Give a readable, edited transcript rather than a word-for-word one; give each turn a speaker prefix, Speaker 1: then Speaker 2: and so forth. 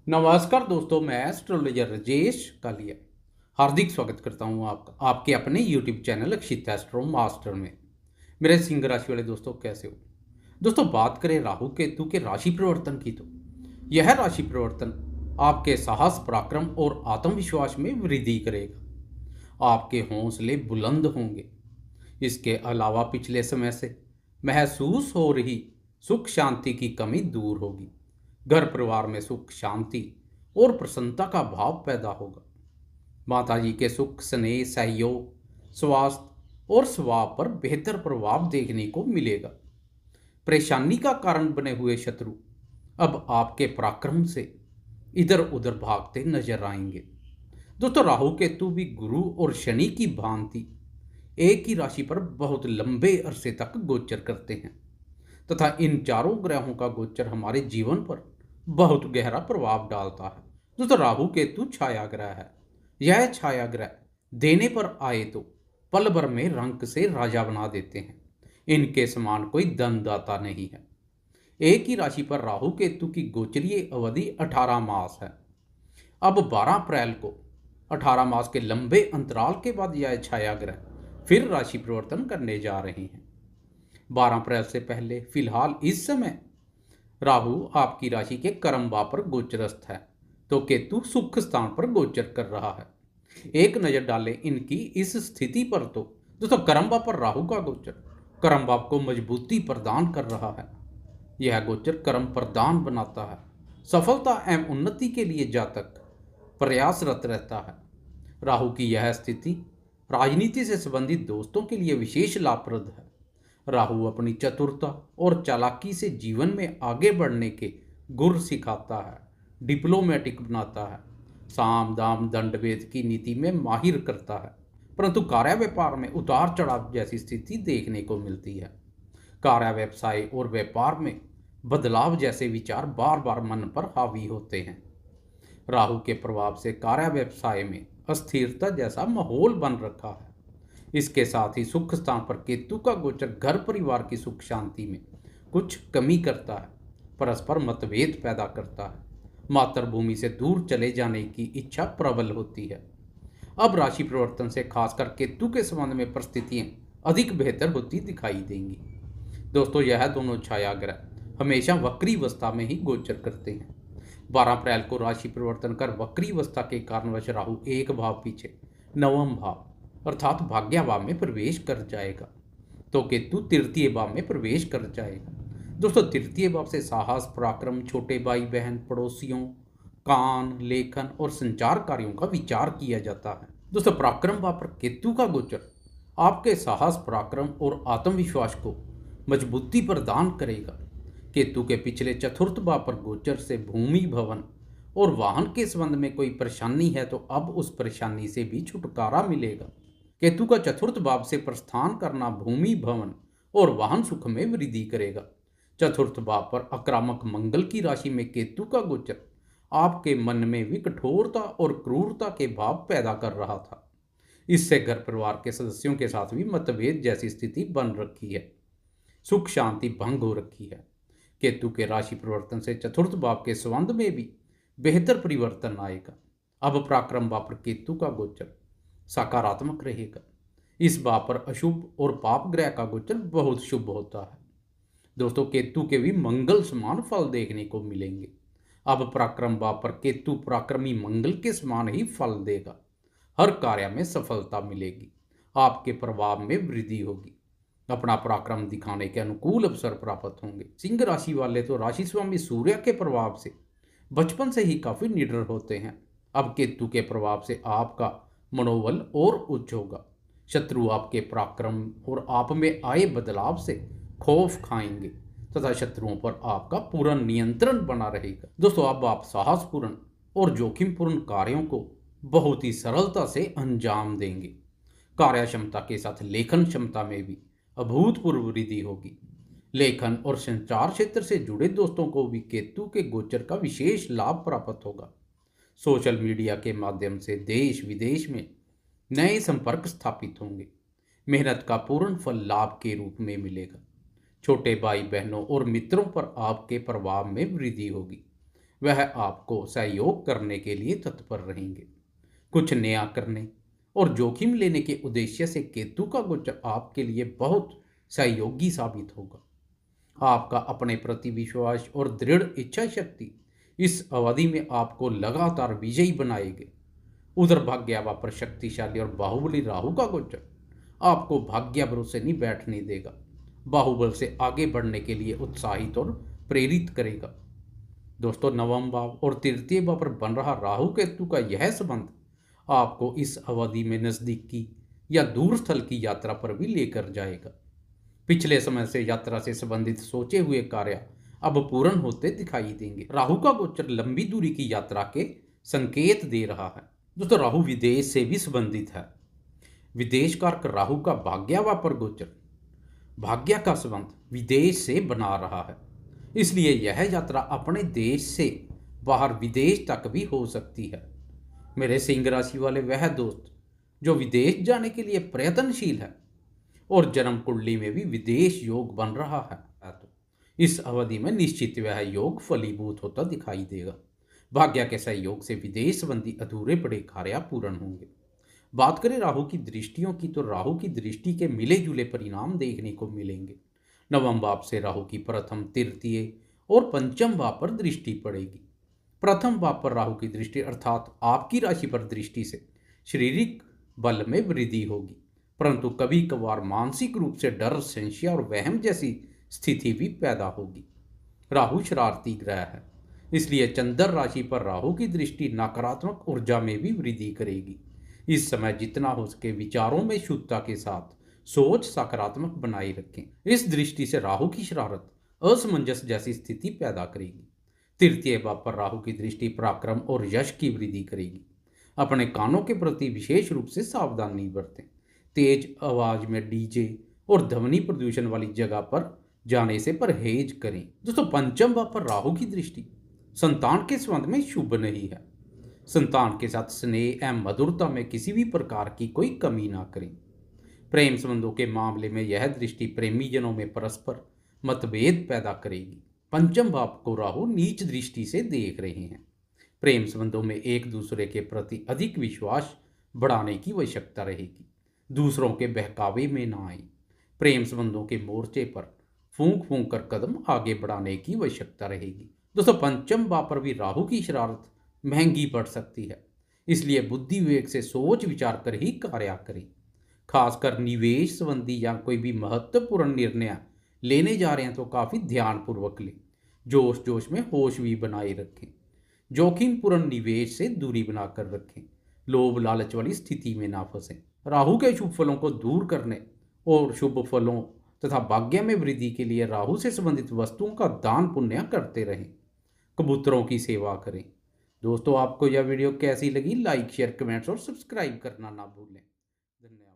Speaker 1: नमस्कार दोस्तों, मैं एस्ट्रोलॉजर राजेश कालिया हार्दिक स्वागत करता हूं आपके अपने YouTube चैनल अक्षित एस्ट्रो मास्टर में। मेरे सिंह राशि वाले दोस्तों, कैसे हो दोस्तों? बात करें राहु केतु के राशि परिवर्तन की, तो यह राशि परिवर्तन आपके साहस, पराक्रम और आत्मविश्वास में वृद्धि करेगा। आपके हौसले बुलंद होंगे। इसके अलावा पिछले समय से महसूस हो रही सुख शांति की कमी दूर होगी। घर परिवार में सुख शांति और प्रसन्नता का भाव पैदा होगा। माताजी के सुख, स्नेह, सहयोग, स्वास्थ्य और स्वभाव पर बेहतर प्रभाव देखने को मिलेगा। परेशानी का कारण बने हुए शत्रु अब आपके पराक्रम से इधर उधर भागते नजर आएंगे। दोस्तों, राहु केतु भी गुरु और शनि की भांति एक ही राशि पर बहुत लंबे अरसे तक गोचर करते हैं तथा इन चारों ग्रहों का गोचर हमारे जीवन पर बहुत गहरा प्रभाव डालता है। दोस्तों, राहु केतु छाया ग्रह है। यह छाया ग्रह देने पर आए तो पल भर में रंक से राजा बना देते हैं। इनके समान कोई धनदाता नहीं है। एक ही राशि पर राहु केतु की गोचरीय अवधि 18 मास है। अब 12 अप्रैल को 18 मास के लंबे अंतराल के बाद यह छाया ग्रह फिर राशि परिवर्तन करने जा रहे हैं। 12 अप्रैल से पहले फिलहाल इस समय राहु आपकी राशि के कर्म भाव पर गोचरस्थ है, तो केतु सुख स्थान पर गोचर कर रहा है। एक नजर डालें इनकी इस स्थिति पर, तो दोस्तों कर्म भाव पर राहु का गोचर कर्म भाव को मजबूती प्रदान कर रहा है। यह गोचर कर्म प्रदान बनाता है। सफलता एवं उन्नति के लिए जातक प्रयासरत रहता है। राहु की यह स्थिति राजनीति से संबंधित दोस्तों के लिए विशेष लाभप्रद है। राहु अपनी चतुरता और चालाकी से जीवन में आगे बढ़ने के गुर सिखाता है, डिप्लोमेटिक बनाता है, साम दाम दंड भेद की नीति में माहिर करता है। परंतु कार्य व्यापार में उतार चढ़ाव जैसी स्थिति देखने को मिलती है। कार्य व्यवसाय और व्यापार में बदलाव जैसे विचार बार बार मन पर हावी होते हैं। राहु के प्रभाव से कार्य व्यवसाय में अस्थिरता जैसा माहौल बन रखा है। इसके साथ ही सुख स्थान पर केतु का गोचर घर परिवार की सुख शांति में कुछ कमी करता है, परस्पर मतभेद पैदा करता है, मातृभूमि से दूर चले जाने की इच्छा प्रबल होती है। अब राशि परिवर्तन से खासकर केतु के संबंध में परिस्थितियां अधिक बेहतर होती दिखाई देंगी। दोस्तों, यह दोनों छाया ग्रह हमेशा वक्री अवस्था में ही गोचर करते हैं। 12 अप्रैल को राशि परिवर्तन कर वक्री अवस्था के कारणवश राहु एक भाव पीछे नवम भाव अर्थात भाग्य भाव में प्रवेश कर जाएगा, तो केतु तृतीय भाव में प्रवेश कर जाएगा। दोस्तों, तृतीय भाव से साहस, पराक्रम, छोटे भाई बहन, पड़ोसियों, कान, लेखन और संचार कार्यों का विचार किया जाता है। दोस्तों, पराक्रम भाव पर केतु का गोचर आपके साहस, पराक्रम और आत्मविश्वास को मजबूती प्रदान करेगा। केतु के पिछले चतुर्थ भाव पर गोचर से भूमि, भवन और वाहन के संबंध में कोई परेशानी है तो अब उस परेशानी से भी छुटकारा मिलेगा। केतु का चतुर्थ भाव से प्रस्थान करना भूमि, भवन और वाहन सुख में वृद्धि करेगा। चतुर्थ भाव पर आक्रामक मंगल की राशि में केतु का गोचर आपके मन में भी कठोरता और क्रूरता के भाव पैदा कर रहा था। इससे घर परिवार के सदस्यों के साथ भी मतभेद जैसी स्थिति बन रखी है। सुख शांति भंग हो रखी है। केतु के राशि परिवर्तन से चतुर्थ भाव के संबंध में भी बेहतर परिवर्तन आएगा। अब पराक्रम भाव पर केतु का गोचर सकारात्मक रहेगा। इस भाव पर अशुभ और पाप ग्रह का गोचर बहुत शुभ होता है। दोस्तों, केतु के भी मंगल समान फल देखने को मिलेंगे। अब पराक्रम भाव पर केतु पराक्रमी मंगल के समान ही फल देगा। हर कार्य में सफलता मिलेगी। आपके प्रभाव में वृद्धि होगी। अपना पराक्रम दिखाने के अनुकूल अवसर प्राप्त होंगे। सिंह राशि वाले तो राशि स्वामी सूर्य के प्रभाव से बचपन से ही काफी निडर होते हैं। अब केतु के प्रभाव से आपका मनोबल और उच्च होगा। शत्रु आपके पराक्रम और आप में आए बदलाव से खौफ खाएंगे तथा शत्रुओं पर आपका पूरा नियंत्रण बना रहेगा। दोस्तों, अब आप साहसपूर्ण और जोखिमपूर्ण कार्यों को बहुत ही सरलता से अंजाम देंगे। कार्य क्षमता के साथ लेखन क्षमता में भी अभूतपूर्व वृद्धि होगी। लेखन और संचार क्षेत्र से जुड़े दोस्तों को भी केतु के गोचर का विशेष लाभ प्राप्त होगा। सोशल मीडिया के माध्यम से देश विदेश में नए संपर्क स्थापित होंगे। मेहनत का पूर्ण फल लाभ के रूप में मिलेगा। छोटे भाई बहनों और मित्रों पर आपके प्रभाव में वृद्धि होगी। वह आपको सहयोग करने के लिए तत्पर रहेंगे। कुछ नया करने और जोखिम लेने के उद्देश्य से केतु का गोचर आपके लिए बहुत सहयोगी साबित होगा। आपका अपने प्रति विश्वास और दृढ़ इच्छा शक्ति इस अवधि में आपको लगातार विजयी बनाएंगे। उधर भाग्य पर शक्तिशाली और बाहुबली राहु का गोचर आपको भाग्य भरोसे नहीं बैठने देगा, बाहुबल से आगे बढ़ने के लिए उत्साहित और प्रेरित करेगा। दोस्तों, नवम भाव और तृतीय भाव पर बन रहा राहु केतु का यह संबंध आपको इस अवधि में नजदीकी या दूर स्थल की यात्रा पर भी लेकर जाएगा। पिछले समय से यात्रा से संबंधित सोचे हुए कार्य अब पूर्ण होते दिखाई देंगे। राहु का गोचर लंबी दूरी की यात्रा के संकेत दे रहा है। दोस्तों, राहु विदेश से भी संबंधित है। विदेश कारक राहु का भाग्य पर गोचर भाग्य का संबंध विदेश से बना रहा है, इसलिए यह यात्रा अपने देश से बाहर विदेश तक भी हो सकती है। मेरे सिंह राशि वाले वह दोस्त जो विदेश जाने के लिए प्रयत्नशील है और जन्म कुंडली में भी विदेश योग बन रहा है, तो इस अवधि में निश्चित वह योग फलीभूत होता दिखाई देगा। भाग्य के सहयोग से विदेश संबंधी अधूरे पड़े कार्य पूर्ण होंगे। बात करें राहु की दृष्टियों की, तो राहु की दृष्टि के मिले जुले परिणाम देखने को मिलेंगे। नवम भाव से राहु की प्रथम, तृतीय और पंचम भाव पर दृष्टि पड़ेगी। प्रथम भाव पर राहु की दृष्टि अर्थात आपकी राशि पर दृष्टि से शारीरिक बल में वृद्धि होगी, परंतु कभी कभार मानसिक रूप से डर, संशय और वहम जैसी स्थिति भी पैदा होगी। राहु शरारती ग्रह है, इसलिए चंद्र राशि पर राहु की दृष्टि नकारात्मक ऊर्जा में भी वृद्धि करेगी। इस समय जितना हो सके विचारों में शुद्धता के साथ सोच सकारात्मक बनाए रखें। इस दृष्टि से राहु की शरारत असमंजस जैसी स्थिति पैदा करेगी। तृतीय भाव पर राहु की दृष्टि पराक्रम और यश की वृद्धि करेगी। अपने कानों के प्रति विशेष रूप से सावधानी बरतें। तेज आवाज में डीजे और ध्वनि प्रदूषण वाली जगह पर जाने से परहेज करें। दोस्तों, पंचम भाव पर राहु की दृष्टि संतान के संबंध में शुभ नहीं है। संतान के साथ स्नेह एवं मधुरता में किसी भी प्रकार की कोई कमी ना करें। प्रेम संबंधों के मामले में यह दृष्टि प्रेमी जनों में परस्पर मतभेद पैदा करेगी। पंचम भाव को राहु नीच दृष्टि से देख रहे हैं। प्रेम संबंधों में एक दूसरे के प्रति अधिक विश्वास बढ़ाने की आवश्यकता रहेगी। दूसरों के बहकावे में ना आए। प्रेम संबंधों के मोर्चे पर फूंक फूंक कर कदम आगे बढ़ाने की आवश्यकता रहेगी। दोस्तों, पंचम भाव पर भी राहु की शरारत महंगी पड़ सकती है, इसलिए बुद्धि विवेक से सोच विचार कर ही कार्य करें। खासकर निवेश संबंधी या कोई भी महत्वपूर्ण निर्णय लेने जा रहे हैं तो काफ़ी ध्यानपूर्वक लें। जोश जोश में होश भी बनाए रखें। जोखिम पूर्ण निवेश से दूरी बनाकर रखें। लोभ लालच वाली स्थिति में ना फंसें। राहु के शुभ फलों को दूर करने और शुभ फलों तथा भाग्य में वृद्धि के लिए राहु से संबंधित वस्तुओं का दान पुण्य करते रहें। कबूतरों की सेवा करें। दोस्तों, आपको यह वीडियो कैसी लगी? लाइक, शेयर, कमेंट्स और सब्सक्राइब करना ना भूलें। धन्यवाद।